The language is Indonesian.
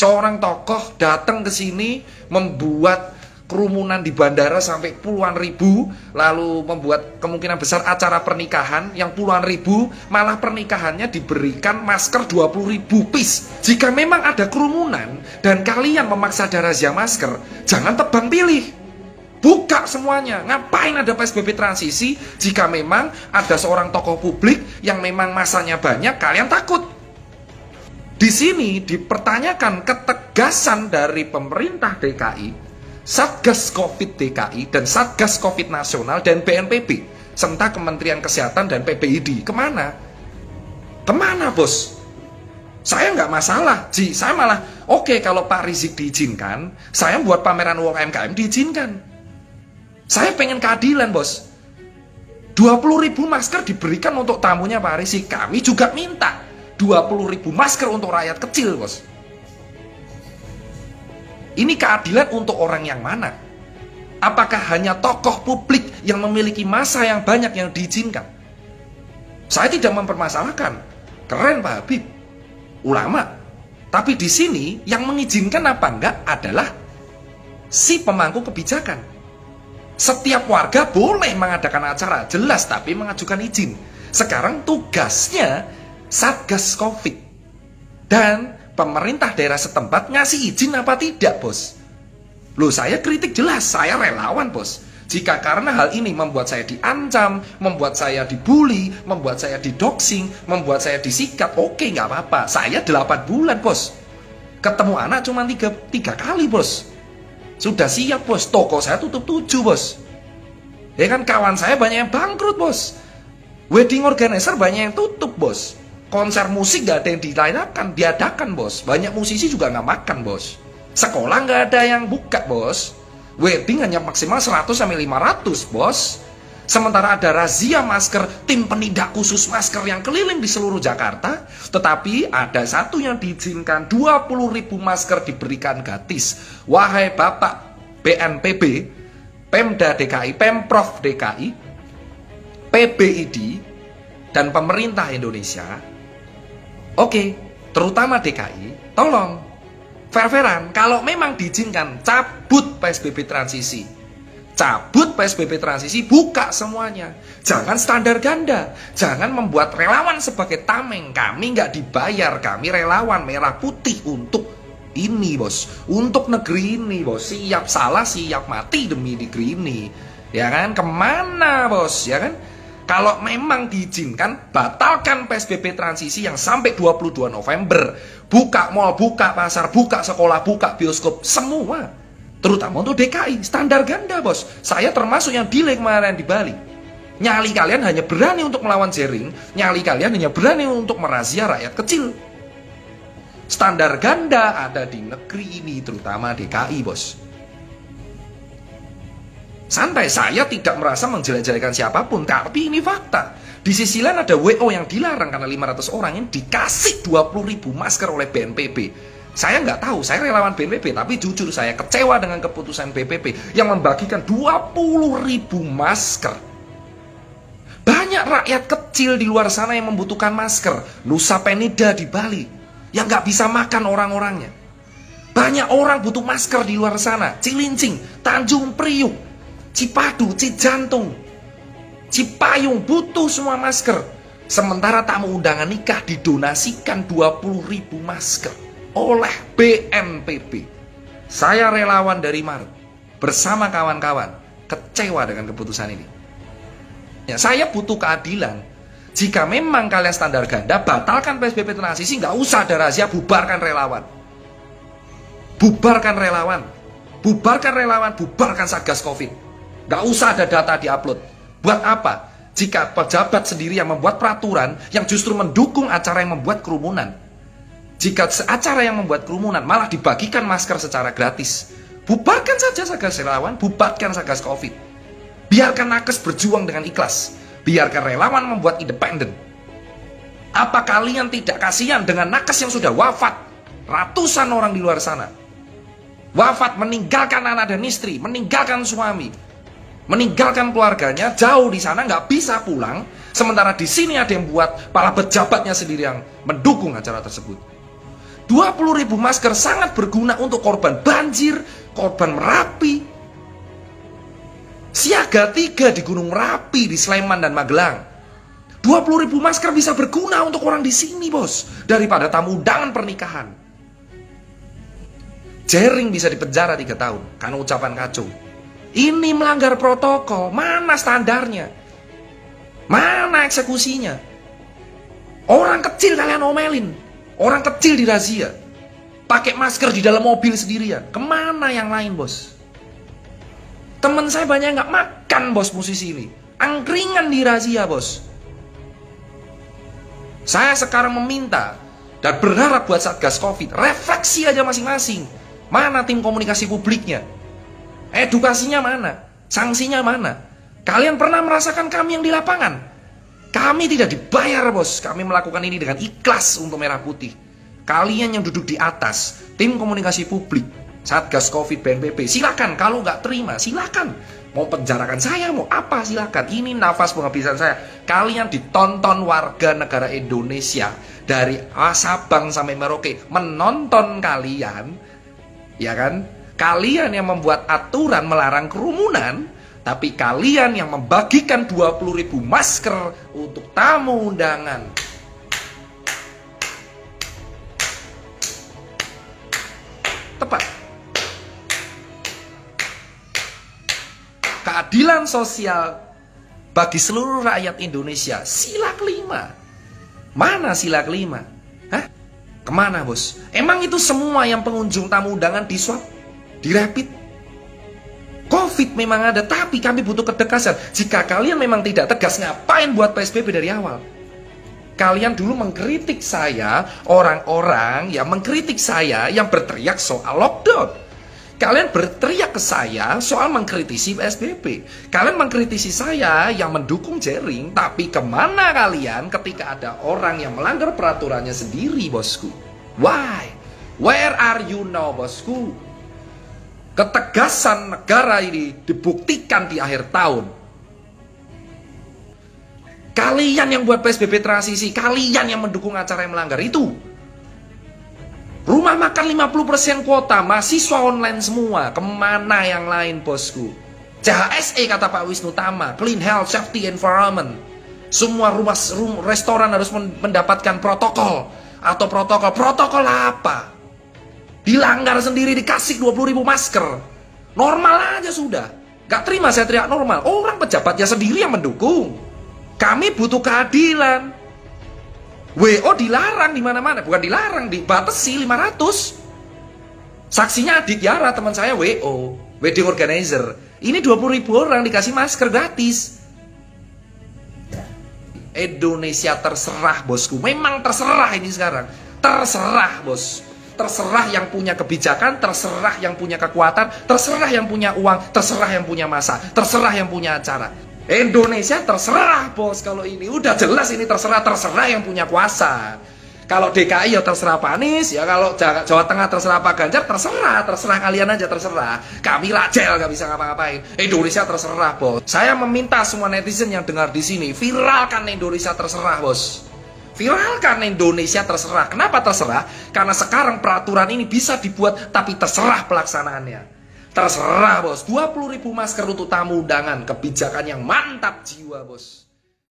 Seorang tokoh datang ke sini membuat kerumunan di bandara sampai puluhan ribu, lalu membuat kemungkinan besar acara pernikahan yang puluhan ribu, malah pernikahannya diberikan masker 20.000 piece. Jika memang ada kerumunan dan kalian memaksa ada razia masker, jangan tebang pilih. Buka semuanya. Ngapain ada PSBB transisi jika memang ada seorang tokoh publik yang memang masanya banyak, kalian takut. Di sini dipertanyakan ketegasan dari pemerintah DKI, Satgas Covid DKI dan Satgas Covid Nasional dan BNPB serta Kementerian Kesehatan dan PBID. Kemana? Kemana, bos? Saya nggak masalah, Ji. Saya malah oke kalau Pak Rizik diizinkan, saya buat pameran UMKM diizinkan. Saya pengen keadilan, bos. 20.000 masker diberikan untuk tamunya Pak Rizik. Kami juga minta 20.000 masker untuk rakyat kecil, bos. Ini keadilan untuk orang yang mana? Apakah hanya tokoh publik yang memiliki massa yang banyak yang diizinkan? Saya tidak mempermasalahkan. Keren Pak Habib, ulama. Tapi di sini yang mengizinkan apa enggak adalah si pemangku kebijakan. Setiap warga boleh mengadakan acara, jelas, tapi mengajukan izin. Sekarang tugasnya Satgas Covid dan pemerintah daerah setempat ngasih izin apa tidak, bos? Loh, saya kritik jelas, saya relawan, bos. Jika karena hal ini membuat saya diancam, membuat saya dibully, membuat saya didoxing, membuat saya disikat, oke, nggak apa-apa. Saya 8 bulan, bos. Ketemu anak cuma 3 kali, bos. Sudah siap, bos. Toko saya tutup 7, bos. Ya kan, kawan saya banyak yang bangkrut, bos. Wedding organizer banyak yang tutup, bos. Konser musik gak ada yang diadakan, bos. Banyak musisi juga nggak makan, bos. Sekolah nggak ada yang buka, bos. Wedding hanya maksimal 100-500, bos. Sementara ada razia masker, tim penindak khusus masker yang keliling di seluruh Jakarta, tetapi ada satu yang diizinkan, 20.000 masker diberikan gratis. Wahai Bapak BNPB, Pemda DKI, Pemprov DKI, PBID, dan pemerintah Indonesia, oke, terutama DKI, tolong, fair-fairan, kalau memang diizinkan, cabut PSBB transisi. Cabut PSBB transisi, buka semuanya. Jangan standar ganda. Jangan membuat relawan sebagai tameng. Kami nggak dibayar, kami relawan merah putih untuk ini, bos. Untuk negeri ini, bos. Siap salah, siap mati demi negeri ini. Ya kan? Kemana, bos? Ya kan? Kalau memang diizinkan, batalkan PSBB transisi yang sampai 22 November. Buka mall, buka pasar, buka sekolah, buka bioskop, semua. Terutama untuk DKI, standar ganda, bos. Saya termasuk yang delay kemarin di Bali. Nyali kalian hanya berani untuk melawan jaring, nyali kalian hanya berani untuk merazia rakyat kecil. Standar ganda ada di negeri ini, terutama DKI, bos. Santai, saya tidak merasa menjelek-jelekan siapapun, tapi ini fakta. Di sisi lain ada WO yang dilarang karena 500 orang yang dikasih 20.000 masker oleh BNPB. Saya nggak tahu, saya relawan BNPB, tapi jujur saya kecewa dengan keputusan BNPB yang membagikan 20.000 masker. Banyak rakyat kecil di luar sana yang membutuhkan masker. Nusa Penida di Bali, yang nggak bisa makan orang-orangnya. Banyak orang butuh masker di luar sana. Cilincing, Tanjung Priuk, Cipadu, Cijantung, Cipayung butuh semua masker. Sementara tamu undangan nikah didonasikan 20.000 masker oleh BNPB. Saya relawan dari Maret bersama kawan-kawan kecewa dengan keputusan ini. Ya, saya butuh keadilan. Jika memang kalian standar ganda, batalkan PSBB transisi, nggak usah ada razia, bubarkan relawan. Bubarkan relawan. Bubarkan relawan, bubarkan Satgas Covid. Nggak usah ada data diupload. Buat apa? Jika pejabat sendiri yang membuat peraturan yang justru mendukung acara yang membuat kerumunan. Jika acara yang membuat kerumunan malah dibagikan masker secara gratis, bubarkan saja Satgas relawan, bubarkan Satgas Covid. Biarkan nakes berjuang dengan ikhlas. Biarkan relawan membuat independen. Apa kalian tidak kasihan dengan nakes yang sudah wafat? Ratusan orang di luar sana wafat, meninggalkan anak dan istri, meninggalkan suami, meninggalkan keluarganya, jauh di sana, nggak bisa pulang. Sementara di sini ada yang buat para pejabatnya sendiri yang mendukung acara tersebut. 20.000 masker sangat berguna untuk korban banjir, korban Merapi. Siaga 3 di Gunung Merapi, di Sleman dan Magelang. 20.000 masker bisa berguna untuk orang di sini, bos, daripada tamu undangan pernikahan. Jering bisa dipenjara 3 tahun karena ucapan kacau. Ini melanggar protokol. Mana standarnya? Mana eksekusinya? Orang kecil kalian omelin. Orang kecil dirazia. Pakai masker di dalam mobil sendirian. Kemana yang lain, bos? Temen saya banyak nggak makan, bos, musisi ini. Angkringan dirazia, bos. Saya sekarang meminta dan berharap buat Satgas Covid, refleksi aja masing-masing. Mana tim komunikasi publiknya? Edukasinya mana? Sanksinya mana? Kalian pernah merasakan kami yang di lapangan? Kami tidak dibayar, bos. Kami melakukan ini dengan ikhlas untuk Merah Putih. Kalian yang duduk di atas, tim komunikasi publik, Satgas Covid, BNPB, silakan. Kalau nggak terima, silakan. Mau penjarakan saya, mau apa, silakan. Ini nafas penghabisan saya. Kalian ditonton warga negara Indonesia dari Sabang sampai Merauke, menonton kalian, ya kan? Kalian yang membuat aturan melarang kerumunan, tapi kalian yang membagikan 20.000 masker untuk tamu undangan. Tepat. Keadilan sosial bagi seluruh rakyat Indonesia. Sila kelima. Mana sila kelima? Hah? Kemana, bos? Emang itu semua yang pengunjung tamu undangan di swab? Di rapid? Covid memang ada, tapi kami butuh ketegasan. Jika kalian memang tidak tegas, ngapain buat PSBB dari awal? Kalian dulu mengkritik saya, orang-orang yang mengkritik saya yang berteriak soal lockdown. Kalian berteriak ke saya soal mengkritisi PSBB. Kalian mengkritisi saya yang mendukung Jering, tapi kemana kalian ketika ada orang yang melanggar peraturannya sendiri, bosku? Why? Where are you now, bosku? Ketegasan negara ini dibuktikan di akhir tahun. Kalian yang buat PSBB transisi, kalian yang mendukung acara yang melanggar itu. Rumah makan 50% kuota, mahasiswa online semua. Kemana yang lain, bosku? CHSE kata Pak Wisnu Tama, Clean Health, Safety, Environment. Semua restoran harus mendapatkan protokol. Atau protokol apa? Dilanggar sendiri, dikasih 20.000 masker. Normal aja sudah. Gak terima saya teriak normal. Orang pejabatnya sendiri yang mendukung. Kami butuh keadilan. WO dilarang di mana-mana, bukan dilarang, dibatasi 500. Saksinya Adik Yara, teman saya WO, wedding organizer. Ini 20.000 orang dikasih masker gratis. Indonesia terserah, bosku. Memang terserah ini sekarang. Terserah, bos. Terserah yang punya kebijakan, terserah yang punya kekuatan, terserah yang punya uang, terserah yang punya masa, terserah yang punya acara. Indonesia terserah, bos. Kalau ini udah jelas ini terserah yang punya kuasa. Kalau DKI ya terserah Pak Anies, ya kalau Jawa Tengah terserah Pak Ganjar, terserah kalian aja, terserah. Kami lajel, gak bisa ngapa-ngapain. Indonesia terserah, bos. Saya meminta semua netizen yang dengar di sini, viralkan Indonesia terserah, bos. Viralkan Indonesia terserah. Kenapa terserah? Karena sekarang peraturan ini bisa dibuat, tapi terserah pelaksanaannya. Terserah, bos. 20.000 masker untuk tamu undangan. Kebijakan yang mantap jiwa, bos.